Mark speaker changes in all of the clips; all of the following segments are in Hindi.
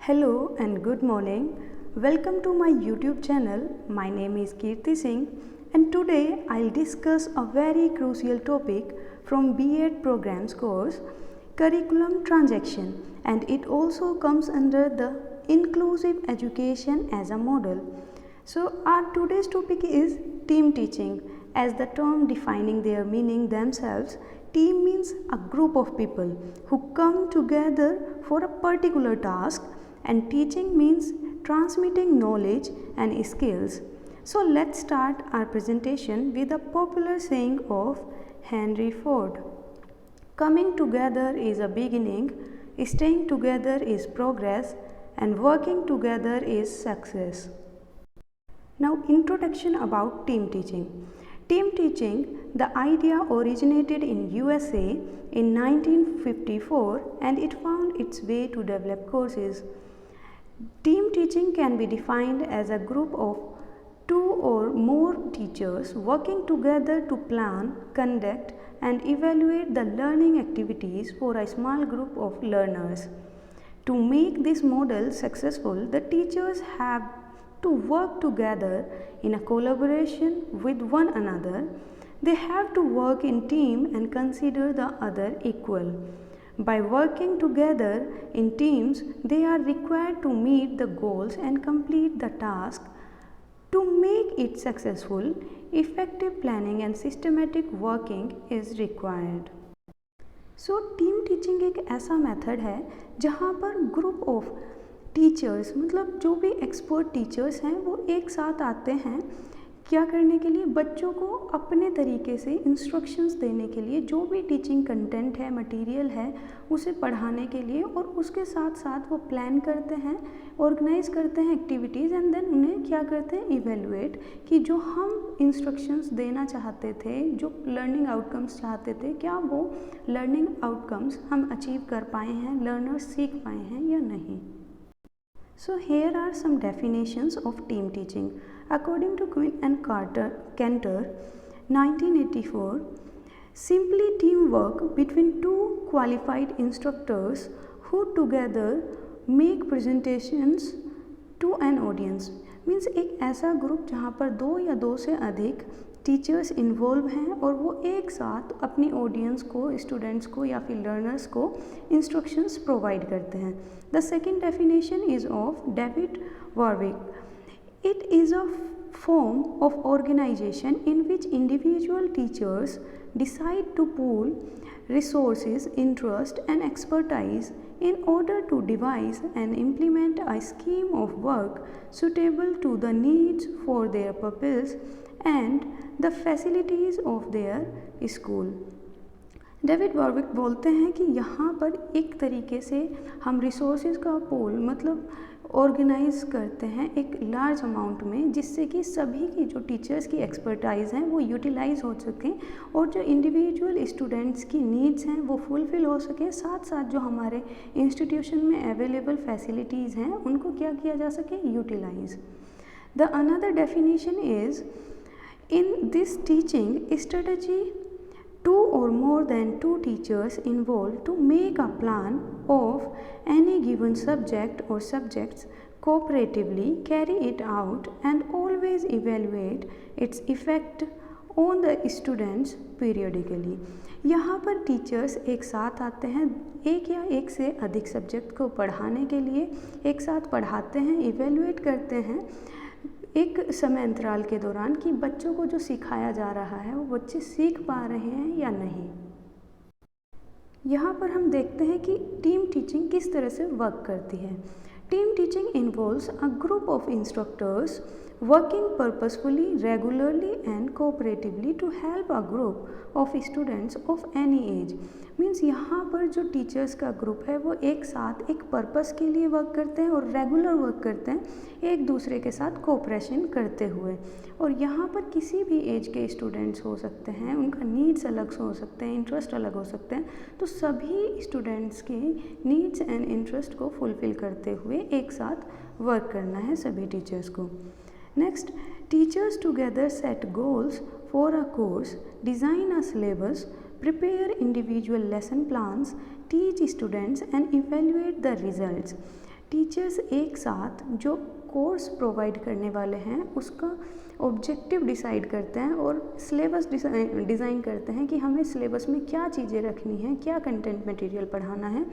Speaker 1: Hello and good morning. Welcome to my YouTube channel. My name is Kirti Singh and today I'll discuss a very crucial topic from B.Ed programs course Curriculum Transaction, and it also comes under the inclusive education as a model. So our today's topic is team teaching. As the term defining their meaning themselves, team means a group of people who come together for a particular task, and teaching means transmitting knowledge and skills. So let's start our presentation with a popular saying of Henry Ford. Coming together is a beginning, staying together is progress, and working together is success. Now, introduction about team teaching. Team teaching, the idea originated in USA in 1954 and it found its way to develop courses. Team teaching can be defined as a group of two or more teachers working together to plan, conduct, and evaluate the learning activities for a small group of learners. To make this model successful, the teachers have to work together in a collaboration with one another. They have to work in team and consider the other equal. By working together in teams, they are required to meet the goals and complete the task. To make it successful, effective planning and systematic working is required. So team teaching एक ऐसा मेथड है जहाँ पर ग्रुप ऑफ टीचर्स, मतलब जो भी एक्सपर्ट टीचर्स हैं, वो एक साथ आते हैं क्या करने के लिए, बच्चों को अपने तरीके से इंस्ट्रक्शंस देने के लिए, जो भी टीचिंग कंटेंट है, मटेरियल है, उसे पढ़ाने के लिए, और उसके साथ साथ वो प्लान करते हैं, ऑर्गेनाइज करते हैं एक्टिविटीज़, एंड देन उन्हें क्या करते हैं, इवेलुएट कि जो हम इंस्ट्रक्शंस देना चाहते थे, जो लर्निंग आउटकम्स चाहते थे, क्या वो लर्निंग आउटकम्स हम अचीव कर पाए हैं, लर्नर्स सीख पाए हैं या नहीं. So here are some definitions of team teaching. According to Quinn and Cantor, 1984, simply teamwork between two qualified instructors who together make presentations to an audience. Means एक ऐसा ग्रुप जहाँ पर दो या दो से अधिक टीचर्स इन्वॉल्व हैं और वो एक साथ अपनी ऑडियंस को, स्टूडेंट्स को या फिर लर्नर्स को इंस्ट्रक्शंस प्रोवाइड करते हैं. The second definition is of David Warwick. It is a form of organization in which individual teachers decide to pool resources, interest, and expertise in order to devise and implement a scheme of work suitable to the needs for their purpose and the facilities of their school. David Warwick बोलते हैं कि यहाँ पर एक तरीके से हम रिसोर्सेज का पूल, मतलब ऑर्गेनाइज करते हैं एक लार्ज अमाउंट में, जिससे कि सभी की जो टीचर्स की एक्सपर्टाइज हैं वो यूटिलाइज हो सकें और जो इंडिविजुअल स्टूडेंट्स की नीड्स हैं वो फुलफ़िल हो सकें, साथ साथ जो हमारे इंस्टीट्यूशन में अवेलेबल फैसिलिटीज़ हैं उनको क्या किया जा सके, utilise. The another definition is in this teaching strategy two or more than two teachers involved to make a plan of any given subject or subjects, cooperatively carry it out and always evaluate its effect on the students periodically. यहाँ पर टीचर्स एक साथ आते हैं एक या एक से अधिक सब्जेक्ट को पढ़ाने के लिए, एक साथ पढ़ाते हैं, इवेलुएट करते हैं एक समय अंतराल के दौरान कि बच्चों को जो सिखाया जा रहा है वो बच्चे सीख पा रहे हैं या नहीं. यहाँ पर हम देखते हैं कि टीम टीचिंग किस तरह से वर्क करती है. Team teaching involves a group of instructors working purposefully, regularly and cooperatively to help a group of students of any age. Means यहाँ पर जो टीचर्स का ग्रुप है वो एक साथ एक पर्पस के लिए वर्क करते हैं और रेगुलर वर्क करते हैं, एक दूसरे के साथ कोऑपरेशन करते हुए. और यहाँ पर किसी भी एज के स्टूडेंट्स हो सकते हैं, उनका नीड्स अलग हो सकते हैं, इंटरेस्ट अलग हो सकते हैं, तो सभी स्टूडेंट्स के नीड्स एंड इंटरेस्ट को फुलफ़िल करते हुए एक साथ वर्क करना है सभी टीचर्स को. Next, teachers together set goals for a course, design a syllabus, prepare individual lesson plans, teach students and evaluate the results. Teachers एक साथ जो कोर्स प्रोवाइड करने वाले हैं उसका ऑब्जेक्टिव डिसाइड करते हैं और सिलेबस डिज़ाइन करते हैं कि हमें सिलेबस में क्या चीज़ें रखनी है, क्या कंटेंट मटेरियल पढ़ाना है।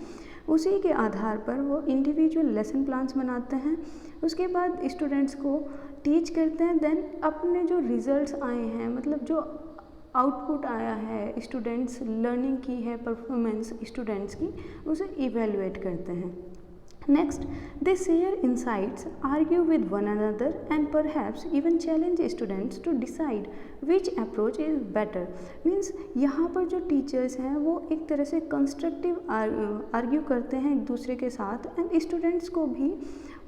Speaker 1: उसी के आधार पर वो इंडिविजुअल लेसन प्लान्स बनाते हैं, उसके बाद स्टूडेंट्स को टीच करते हैं। देन अपने जो रिजल्ट्स आए हैं, मतलब जो आउटपुट आया है, स्टूडेंट्स लर्निंग की है, परफॉर्मेंस स्टूडेंट्स की, उसे इवेल्युएट करते हैं। Next, they share insights, argue with one another and perhaps even challenge students to decide which approach is better. Means यहाँ पर जो टीचर्स हैं वो एक तरह से कंस्ट्रक्टिव आर्ग्यू करते हैं एक दूसरे के साथ एंड स्टूडेंट्स को भी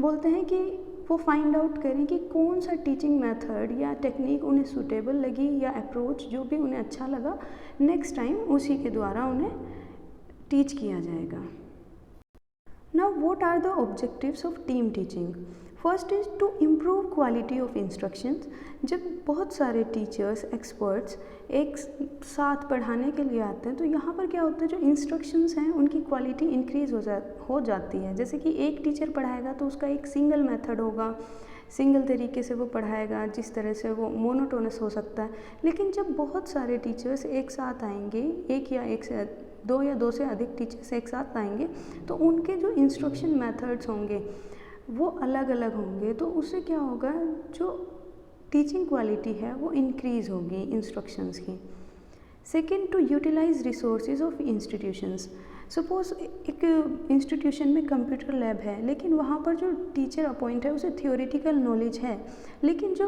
Speaker 1: बोलते हैं कि वो फाइंड आउट करें कि कौन सा टीचिंग मेथड या टेक्निक उन्हें सूटेबल लगी या अप्रोच जो भी उन्हें अच्छा लगा, नेक्स्ट टाइम उसी के द्वारा उन्हें टीच किया जाएगा। Now, what are the objectives of team teaching? First is to improve quality of instructions. जब बहुत सारे टीचर्स, एक्सपर्ट्स एक साथ पढ़ाने के लिए आते हैं तो यहाँ पर क्या होता है, जो इंस्ट्रक्शंस हैं उनकी क्वालिटी इंक्रीज़ हो जाती है। जैसे कि एक टीचर पढ़ाएगा तो उसका एक सिंगल मेथड होगा, सिंगल तरीके से वो पढ़ाएगा, जिस तरह से वो मोनोटोनस हो सकता है। लेकिन जब बहुत सारे टीचर्स एक साथ आएंगे, दो या दो से अधिक टीचर्स एक साथ आएंगे, तो उनके जो इंस्ट्रक्शन मेथड्स होंगे वो अलग अलग होंगे। तो उससे क्या होगा, जो टीचिंग क्वालिटी है वो इंक्रीज़ होगी इंस्ट्रक्शंस की। Second, to utilise resources of institutions. Suppose एक इंस्टीट्यूशन में कंप्यूटर लैब है, लेकिन वहाँ पर जो टीचर अपॉइंट है उसे थियोरेटिकल नॉलेज है, लेकिन जो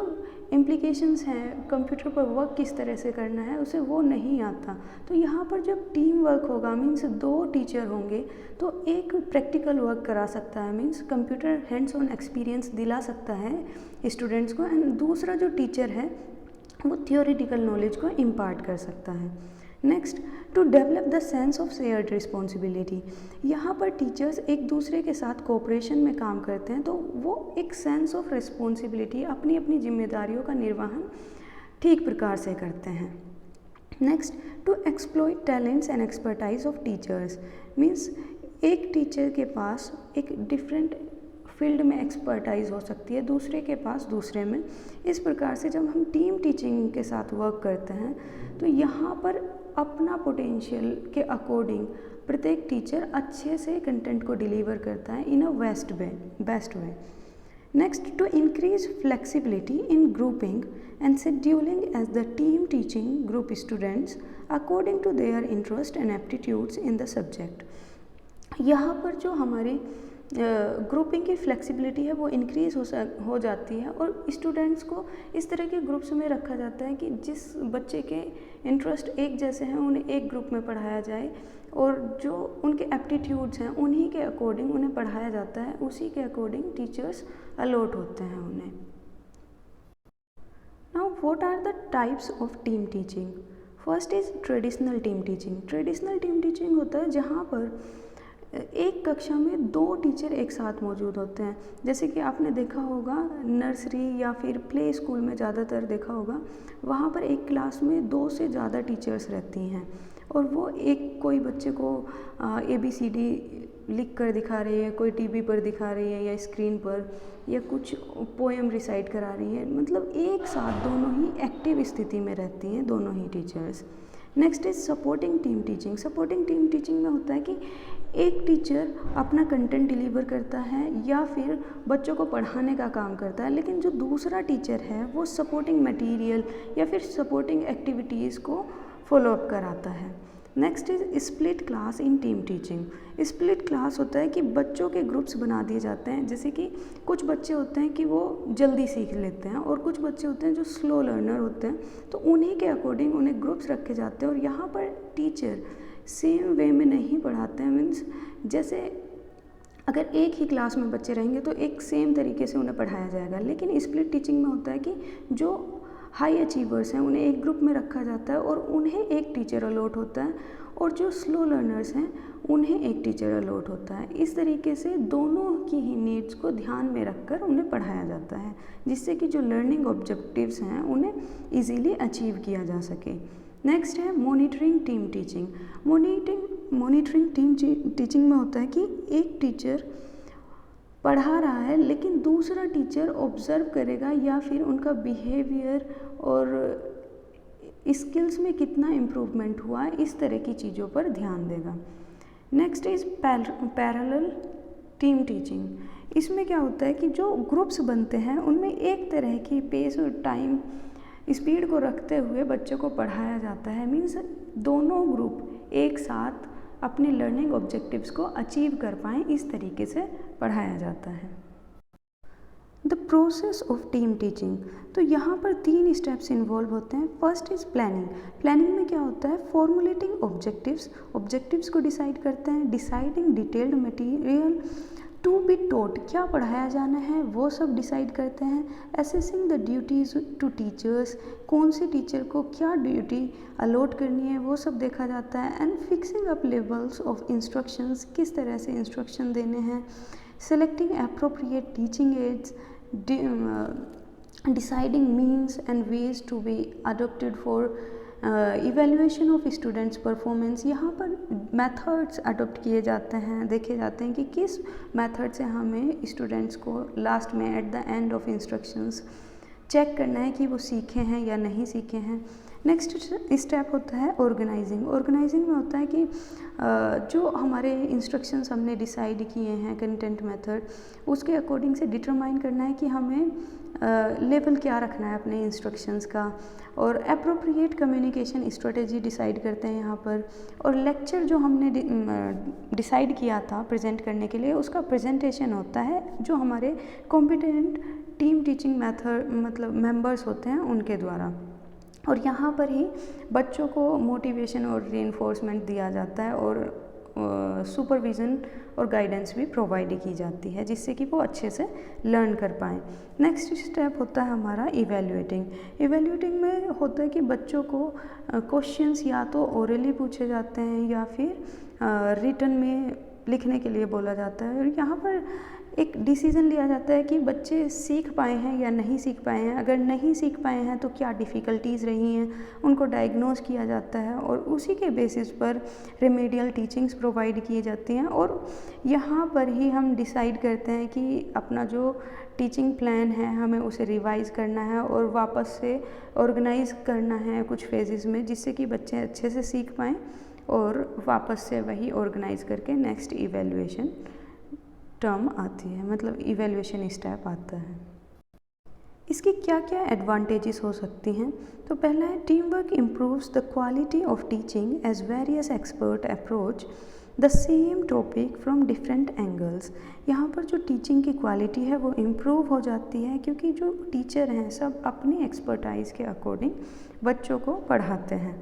Speaker 1: इम्प्लीकेशंस हैं कंप्यूटर पर वर्क किस तरह से करना है उसे वो नहीं आता। तो यहाँ पर जब टीम वर्क होगा, मीन्स दो टीचर होंगे, तो एक प्रैक्टिकल वर्क करा सकता है, means computer hands on experience दिला सकता है स्टूडेंट्स को, एंड दूसरा जो टीचर है वो थियोरेटिकल नॉलेज को इम्पार्ट कर सकता है। Next, to develop the sense of shared responsibility. यहाँ पर टीचर्स एक दूसरे के साथ कोऑपरेशन में काम करते हैं, तो वो एक सेंस ऑफ रिस्पॉन्सिबिलिटी, अपनी अपनी जिम्मेदारियों का निर्वहन ठीक प्रकार से करते हैं। Next, to exploit talents and expertise of teachers. Means एक टीचर के पास एक डिफरेंट फील्ड में एक्सपर्टाइज हो सकती है, दूसरे के पास दूसरे में। इस प्रकार से जब हम टीम टीचिंग के साथ वर्क करते हैं तो यहाँ पर अपना पोटेंशियल के अकॉर्डिंग प्रत्येक टीचर अच्छे से कंटेंट को डिलीवर करता है in a best way. Next, to increase flexibility in grouping and scheduling as the team teaching group students according to their interest and aptitudes in the subject. यहाँ पर जो हमारी ग्रुपिंग की फ्लेक्सिबिलिटी है वो इंक्रीज़ हो जाती है और स्टूडेंट्स को इस तरह के ग्रुप्स में रखा जाता है कि जिस बच्चे के इंटरेस्ट एक जैसे हैं उन्हें एक ग्रुप में पढ़ाया जाए और जो उनके एप्टीट्यूड्स हैं उन्हीं के अकॉर्डिंग उन्हें पढ़ाया जाता है, उसी के अकॉर्डिंग टीचर्स अलॉट होते हैं उन्हें। Now what are the types of team teaching? First is traditional team teaching. Traditional team teaching होता है जहाँ पर एक कक्षा में दो टीचर एक साथ मौजूद होते हैं। जैसे कि आपने देखा होगा नर्सरी या फिर प्ले स्कूल में ज़्यादातर देखा होगा, वहाँ पर एक क्लास में 2 से ज़्यादा टीचर्स रहती हैं और वो एक कोई बच्चे को ABCD लिख कर दिखा रही है, कोई टीवी पर दिखा रही है या स्क्रीन पर, या कुछ पोएम रिसाइट करा रही है। मतलब एक साथ दोनों ही एक्टिव स्थिति में रहती हैं दोनों ही teachers. Next is supporting team teaching. Supporting team teaching में होता है कि एक टीचर अपना कंटेंट डिलीवर करता है या फिर बच्चों को पढ़ाने का काम करता है, लेकिन जो दूसरा टीचर है वो सपोर्टिंग मटेरियल या फिर सपोर्टिंग एक्टिविटीज़ को फॉलो अप कराता है। Next is split class in team teaching. Split class होता है कि बच्चों के ग्रुप्स बना दिए जाते हैं। जैसे कि कुछ बच्चे होते हैं कि वो जल्दी सीख लेते हैं और कुछ बच्चे होते हैं जो स्लो लर्नर होते हैं, तो उन्हीं के अकॉर्डिंग उन्हें ग्रुप्स रखे जाते हैं और यहाँ पर टीचर सेम वे में नहीं पढ़ाते हैं। मीन्स जैसे अगर एक ही क्लास में बच्चे रहेंगे तो एक सेम तरीके से उन्हें पढ़ाया जाएगा, लेकिन स्प्लिट टीचिंग में होता है कि जो हाई अचीवर्स हैं उन्हें एक ग्रुप में रखा जाता है और उन्हें एक टीचर अलॉट होता है और जो स्लो लर्नर्स हैं उन्हें एक टीचर अलॉट होता है। इस तरीके से दोनों की ही नीड्स को ध्यान में रखकर उन्हें पढ़ाया जाता है, जिससे कि जो लर्निंग ऑब्जेक्टिव्स हैं उन्हें ईजीली अचीव किया जा सके। नेक्स्ट है monitoring team teaching. Monitoring team teaching में होता है कि एक टीचर पढ़ा रहा है लेकिन दूसरा टीचर ऑब्ज़र्व करेगा या फिर उनका बिहेवियर और स्किल्स में कितना इम्प्रूवमेंट हुआ है, इस तरह की चीज़ों पर ध्यान देगा। Next is parallel team teaching. इसमें क्या होता है कि जो ग्रुप्स बनते हैं उनमें एक तरह की पेस और टाइम स्पीड को रखते हुए बच्चों को पढ़ाया जाता है। मीन्स दोनों ग्रुप एक साथ अपने लर्निंग ऑब्जेक्टिव्स को अचीव कर पाएँ, इस तरीके से पढ़ाया जाता है। The process of team teaching, तो यहाँ पर 3 स्टेप्स इन्वॉल्व होते हैं। First is planning. प्लानिंग में क्या होता है, फॉर्मुलेटिंग ऑब्जेक्टिव्स को डिसाइड करते हैं, deciding detailed material to be taught, क्या पढ़ाया जाना है वो सब डिसाइड करते हैं। Assessing the duties to teachers, कौन से टीचर को क्या ड्यूटी अलॉट करनी है वो सब देखा जाता है। And fixing up levels of instructions, किस तरह से इंस्ट्रक्शन देने हैं। Selecting appropriate teaching ads, deciding means and ways to be adopted for evaluation of students performance। यहाँ पर methods अडोप्ट किए जाते हैं, देखे जाते हैं कि किस मेथड से हमें स्टूडेंट्स को लास्ट में at the end of instructions check करना है कि वो सीखे हैं या नहीं सीखे हैं। नेक्स्ट स्टेप होता है ऑर्गेनाइजिंग। ऑर्गेनाइजिंग में होता है कि जो हमारे इंस्ट्रक्शंस हमने डिसाइड किए हैं कंटेंट मेथड, उसके अकॉर्डिंग से डिटरमाइन करना है कि हमें लेवल क्या रखना है अपने इंस्ट्रक्शंस का। और अप्रोप्रिएट कम्युनिकेशन स्ट्रेटेजी डिसाइड करते हैं यहाँ पर। और लेक्चर जो हमने डिसाइड किया था प्रेजेंट करने के लिए, उसका प्रेजेंटेशन होता है जो हमारे कॉम्पिटेंट टीम टीचिंग मेथड मतलब मेंबर्स होते हैं उनके द्वारा। और यहाँ पर ही बच्चों को मोटिवेशन और रीइंफोर्समेंट दिया जाता है और सुपरविज़न और गाइडेंस भी प्रोवाइड की जाती है जिससे कि वो अच्छे से लर्न कर पाएँ। नेक्स्ट स्टेप होता है हमारा इवैल्यूएटिंग। इवैल्यूएटिंग में होता है कि बच्चों को क्वेश्चंस या तो ओरली पूछे जाते हैं या फिर रिटन में लिखने के लिए बोला जाता है। और यहाँ पर एक डिसीज़न लिया जाता है कि बच्चे सीख पाए हैं या नहीं सीख पाए हैं। अगर नहीं सीख पाए हैं तो क्या डिफ़िकल्टीज़ रही हैं, उनको डायग्नोज किया जाता है और उसी के बेसिस पर रेमेडियल टीचिंग्स प्रोवाइड की जाती हैं। और यहाँ पर ही हम डिसाइड करते हैं कि अपना जो टीचिंग प्लान है हमें उसे रिवाइज़ करना है और वापस से ऑर्गेनाइज़ करना है कुछ फेजेस में, जिससे कि बच्चे अच्छे से सीख पाएँ और वापस से वही ऑर्गेनाइज़ करके नेक्स्ट इवैल्यूएशन टर्म आती है, मतलब इवैल्यूएशन स्टेप आता है। इसकी क्या क्या एडवांटेजेस हो सकती हैं, तो पहला है team work improves the quality of teaching as various expert approach the same topic from different angles. यहाँ पर जो टीचिंग की क्वालिटी है वो इम्प्रूव हो जाती है क्योंकि जो टीचर हैं सब अपनी एक्सपर्टाइज के अकॉर्डिंग बच्चों को पढ़ाते हैं।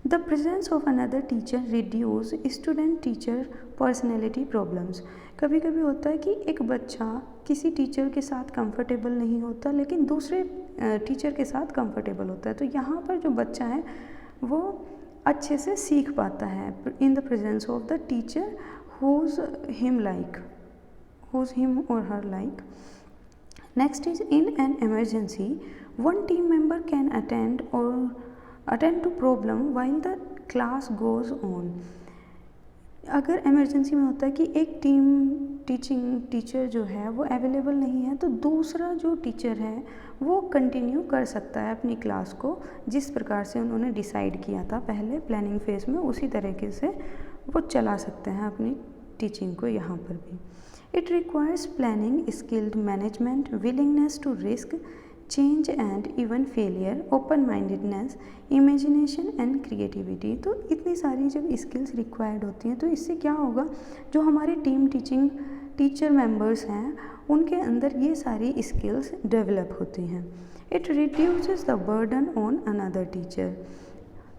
Speaker 1: The presence of another teacher reduce student teacher personality problems. कभी कभी होता है कि एक बच्चा किसी टीचर के साथ कंफर्टेबल नहीं होता लेकिन दूसरे टीचर के साथ कंफर्टेबल होता है, तो यहाँ पर जो बच्चा है वो अच्छे से सीख पाता है in the presence of the teacher who's him or her like. Next is in an emergency, one team member can attend to problem while the class goes on. अगर इमरजेंसी में होता है कि एक टीचर जो है वो अवेलेबल नहीं है तो दूसरा जो टीचर है वो कंटिन्यू कर सकता है अपनी क्लास को जिस प्रकार से उन्होंने डिसाइड किया था पहले प्लानिंग फेज में, उसी तरीके से वो चला सकते हैं अपनी टीचिंग को यहाँ पर भी। It requires planning, skilled management, willingness to risk change and even failure, open mindedness, imagination and creativity. तो इतनी सारी जब स्किल्स रिक्वायर्ड होती हैं तो इससे क्या होगा, जो हमारे टीम टीचिंग टीचर मेंबर्स हैं उनके अंदर ये सारी स्किल्स डेवलप होती हैं। It reduces the burden on another teacher,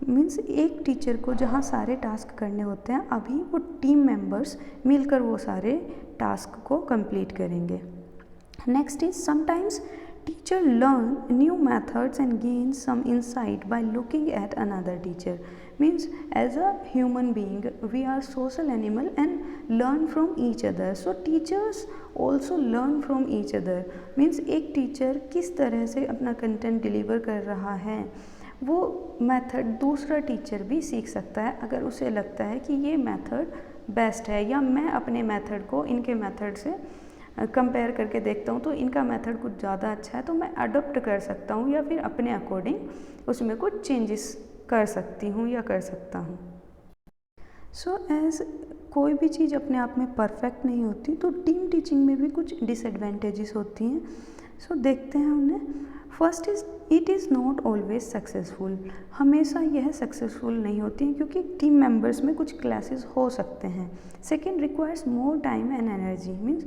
Speaker 1: means एक टीचर को जहाँ सारे टास्क करने होते हैं अभी वो टीम मेंबर्स मिलकर वो सारे टास्क को कंप्लीट करेंगे। Next is sometimes teacher learn new methods and gain some insight by looking at another teacher. Means as a human being we are social animal and learn from each other, so teachers also learn from each other. Means एक teacher किस तरह से अपना content deliver कर रहा है वो मेथड दूसरा टीचर भी सीख सकता है अगर उसे लगता है कि ये मेथड बेस्ट है या मैं अपने मेथड को इनके मेथड से कंपेयर करके देखता हूँ तो इनका मेथड कुछ ज़्यादा अच्छा है, तो मैं अडोप्ट कर सकता हूँ या फिर अपने अकॉर्डिंग उसमें कुछ चेंजेस कर सकती हूँ या कर सकता हूँ। सो एज कोई भी चीज़ अपने आप में परफेक्ट नहीं होती, तो टीम टीचिंग में भी कुछ डिसएडवांटेजेस होती हैं। सो देखते हैं उन्हें। First is it is not always successful. हमेशा यह सक्सेसफुल नहीं होती हैं क्योंकि टीम मेंबर्स में कुछ क्लैशेस हो सकते हैं। Second, requires more time and energy. Means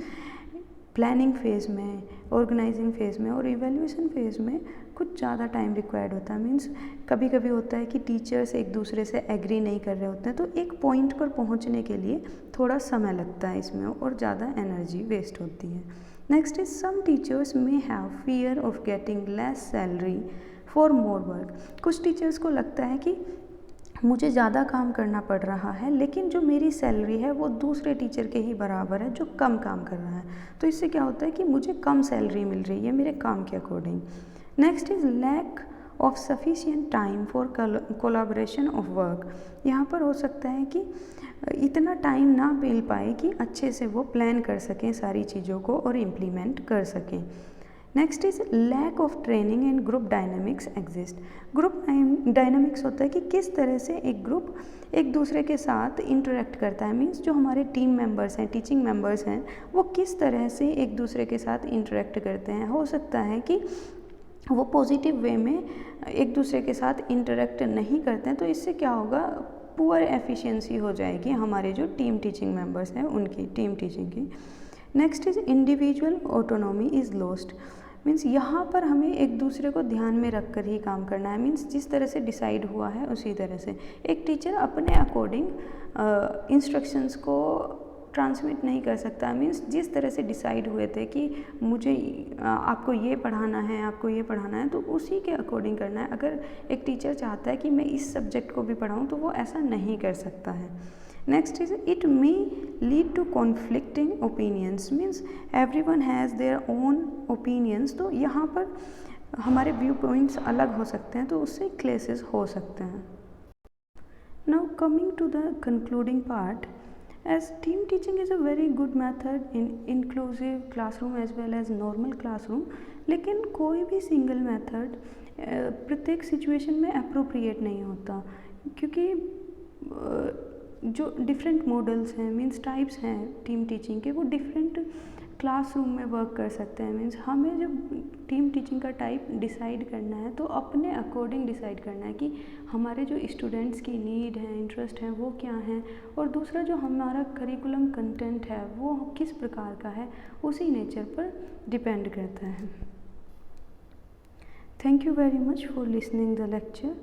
Speaker 1: planning phase में, ऑर्गेनाइजिंग फेज़ में और इवेल्यूएशन फेज़ में कुछ ज़्यादा टाइम रिक्वायर्ड होता है। मीन्स कभी कभी होता है कि टीचर्स एक दूसरे से एग्री नहीं कर रहे होते हैं, तो एक पॉइंट पर पहुंचने के लिए थोड़ा समय लगता है इसमें और ज़्यादा एनर्जी वेस्ट होती है। Next is some teachers may have fear of getting less salary for more work. कुछ टीचर्स को लगता है कि मुझे ज़्यादा काम करना पड़ रहा है लेकिन जो मेरी सैलरी है वो दूसरे टीचर के ही बराबर है जो कम काम कर रहा है, तो इससे क्या होता है कि मुझे कम सैलरी मिल रही है मेरे काम के according. Next is lack of sufficient time for collaboration of work. यहाँ पर हो सकता है कि इतना टाइम ना मिल पाए कि अच्छे से वो प्लान कर सकें सारी चीज़ों को और इम्प्लीमेंट कर सकें। Next is lack of training and group dynamics exist. Group dynamics होता है कि किस तरह से एक ग्रुप एक दूसरे के साथ इंटरेक्ट करता है। मीन्स जो हमारे टीम मेंबर्स हैं, टीचिंग मेंबर्स हैं, वो किस तरह से एक दूसरे के साथ इंटरेक्ट करते हैं। हो सकता है कि वो पॉजिटिव वे में एक दूसरे के साथ इंटरेक्ट नहीं करते हैं, तो इससे क्या होगा, पुअर एफिशिएंसी हो जाएगी हमारे जो टीम टीचिंग मेंबर्स हैं उनकी, टीम टीचिंग की। Next is individual autonomy is lost. Means यहाँ पर हमें एक दूसरे को ध्यान में रख कर ही काम करना है। मीन्स जिस तरह से डिसाइड हुआ है उसी तरह से एक टीचर अपने अकॉर्डिंग इंस्ट्रक्शंस को ट्रांसमिट नहीं कर सकता। मीन्स जिस तरह से डिसाइड हुए थे कि मुझे आपको ये पढ़ाना है, आपको ये पढ़ाना है, तो उसी के अकॉर्डिंग करना है। अगर एक टीचर चाहता है कि मैं इस सब्जेक्ट को भी पढ़ाऊँ तो वो ऐसा नहीं कर सकता है। Next is it may lead to conflicting opinions. Means everyone has their own opinions, तो यहाँ पर हमारे व्यू पॉइंट्स अलग हो सकते हैं, तो उससे क्लेशेस हो सकते हैं। Now coming to the concluding part, as team teaching is a very good method in inclusive classroom as well as normal classroom, लेकिन कोई भी सिंगल मेथड प्रत्येक सिचुएशन में अप्रोप्रिएट नहीं होता, क्योंकि जो डिफरेंट मॉडल्स हैं, मीन्स टाइप्स हैं टीम टीचिंग के, वो डिफरेंट क्लासरूम में वर्क कर सकते हैं। मीन्स हमें जब टीम टीचिंग का टाइप डिसाइड करना है तो अपने अकॉर्डिंग डिसाइड करना है कि हमारे जो स्टूडेंट्स की नीड है, इंटरेस्ट है, वो क्या हैं, और दूसरा जो हमारा करिकुलम कंटेंट है वो किस प्रकार का है, उसी नेचर पर डिपेंड करता है। Thank you very much for listening the lecture.